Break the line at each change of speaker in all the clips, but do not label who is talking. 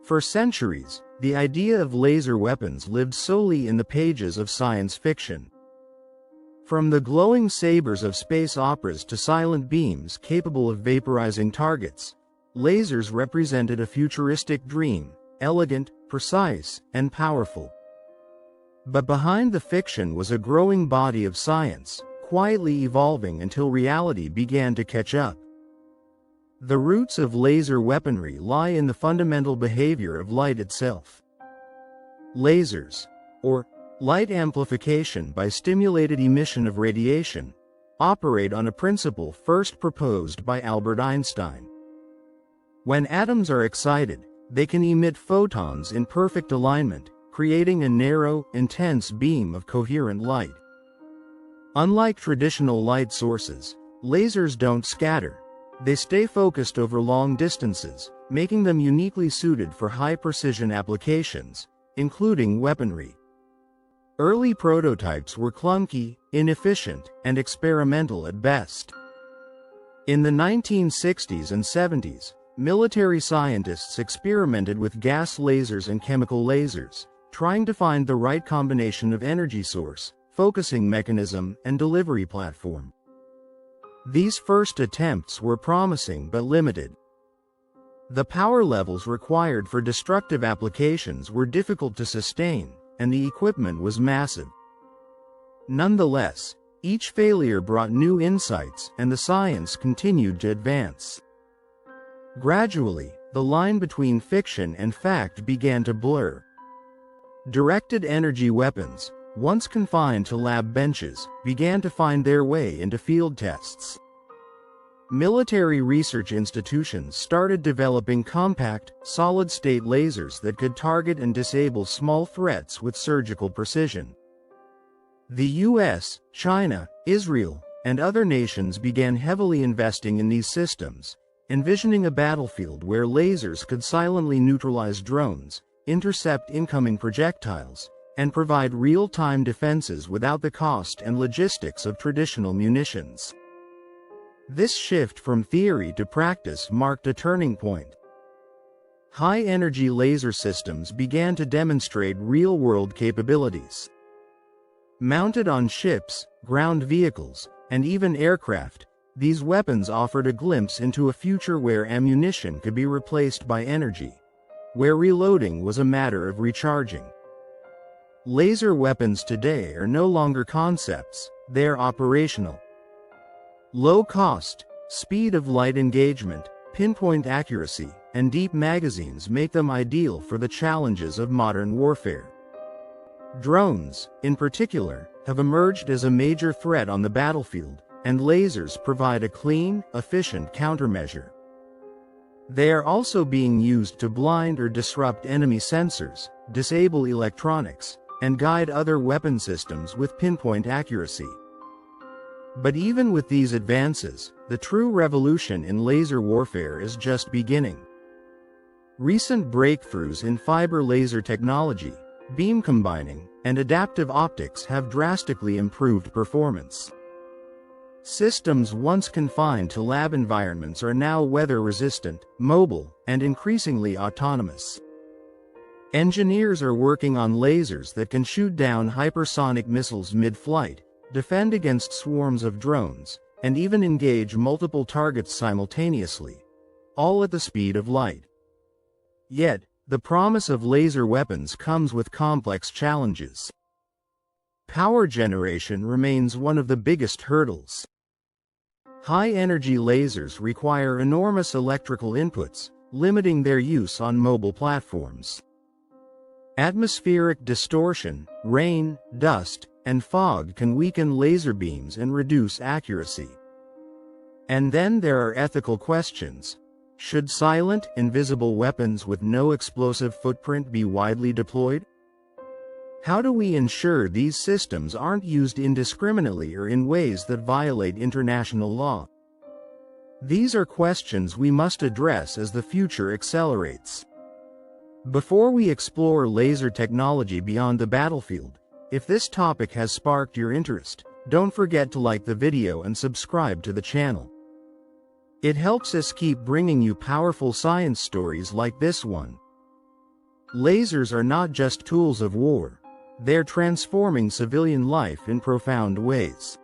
For centuries, the idea of laser weapons lived solely in the pages of science fiction. From the glowing sabers of space operas to silent beams capable of vaporizing targets, lasers represented a futuristic dream, elegant, precise, and powerful. But behind the fiction was a growing body of science, quietly evolving until reality began to catch up. The roots of laser weaponry lie in the fundamental behavior of light itself. Lasers, or light amplification by stimulated emission of radiation, operate on a principle first proposed by Albert Einstein. When atoms are excited, they can emit photons in perfect alignment, creating a narrow, intense beam of coherent light. Unlike traditional light sources, lasers don't scatter. They stay focused over long distances, making them uniquely suited for high-precision applications, including weaponry. Early prototypes were clunky, inefficient, and experimental at best. In the 1960s and 70s, military scientists experimented with gas lasers and chemical lasers, trying to find the right combination of energy source, focusing mechanism, and delivery platform. These first attempts were promising but limited. The power levels required for destructive applications were difficult to sustain, and the equipment was massive. Nonetheless, each failure brought new insights, and the science continued to advance. Gradually, the line between fiction and fact began to blur. Directed energy weapons, once confined to lab benches, began to find their way into field tests. Military research institutions started developing compact, solid-state lasers that could target and disable small threats with surgical precision. The US, China, Israel, and other nations began heavily investing in these systems, envisioning a battlefield where lasers could silently neutralize drones, intercept incoming projectiles, and provide real-time defenses without the cost and logistics of traditional munitions. This shift from theory to practice marked a turning point. High-energy laser systems began to demonstrate real-world capabilities. Mounted on ships, ground vehicles, and even aircraft, these weapons offered a glimpse into a future where ammunition could be replaced by energy, where reloading was a matter of recharging. Laser weapons today are no longer concepts, they're operational. Low cost, speed of light engagement, pinpoint accuracy, and deep magazines make them ideal for the challenges of modern warfare. Drones, in particular, have emerged as a major threat on the battlefield, and lasers provide a clean, efficient countermeasure. They are also being used to blind or disrupt enemy sensors, disable electronics, and guide other weapon systems with pinpoint accuracy. But even with these advances, the true revolution in laser warfare is just beginning. Recent breakthroughs in fiber laser technology, beam combining, and adaptive optics have drastically improved performance. Systems once confined to lab environments are now weather-resistant, mobile, and increasingly autonomous. Engineers are working on lasers that can shoot down hypersonic missiles mid-flight, defend against swarms of drones, and even engage multiple targets simultaneously, all at the speed of light. Yet, the promise of laser weapons comes with complex challenges. Power generation remains one of the biggest hurdles. High-energy lasers require enormous electrical inputs, limiting their use on mobile platforms. Atmospheric distortion, rain, dust, and fog can weaken laser beams and reduce accuracy. And then there are ethical questions. Should silent, invisible weapons with no explosive footprint be widely deployed? How do we ensure these systems aren't used indiscriminately or in ways that violate international law? These are questions we must address as the future accelerates. Before we explore laser technology beyond the battlefield, if this topic has sparked your interest, don't forget to like the video and subscribe to the channel. It helps us keep bringing you powerful science stories like this one. Lasers are not just tools of war. They're transforming civilian life in profound ways.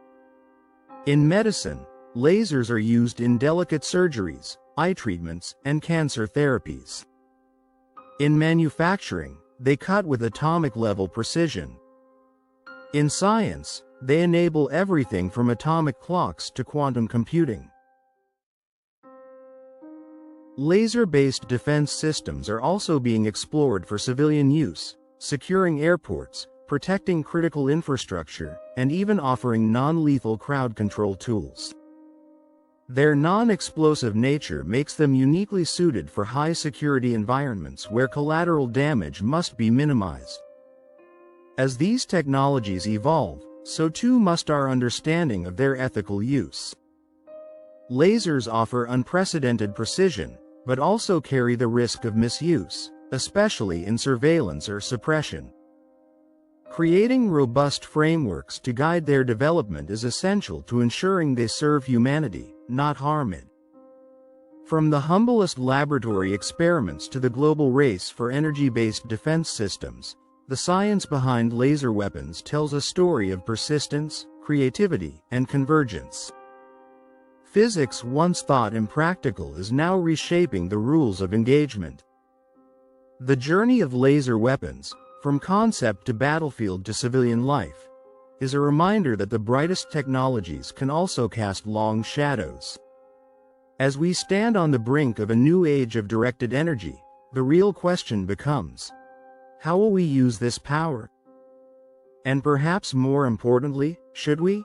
In medicine, lasers are used in delicate surgeries, eye treatments, and cancer therapies. In manufacturing, they cut with atomic-level precision. In science, they enable everything from atomic clocks to quantum computing. Laser-based defense systems are also being explored for civilian use, securing airports, protecting critical infrastructure, and even offering non-lethal crowd control tools. Their non-explosive nature makes them uniquely suited for high-security environments where collateral damage must be minimized. As these technologies evolve, so too must our understanding of their ethical use. Lasers offer unprecedented precision, but also carry the risk of misuse, especially in surveillance or suppression. Creating robust frameworks to guide their development is essential to ensuring they serve humanity, not harm it. From the humblest laboratory experiments to the global race for energy-based defense systems, the science behind laser weapons tells a story of persistence, creativity, and convergence. Physics once thought impractical is now reshaping the rules of engagement. The journey of laser weapons, from concept to battlefield to civilian life, is a reminder that the brightest technologies can also cast long shadows. As we stand on the brink of a new age of directed energy, the real question becomes, how will we use this power? And perhaps more importantly, should we?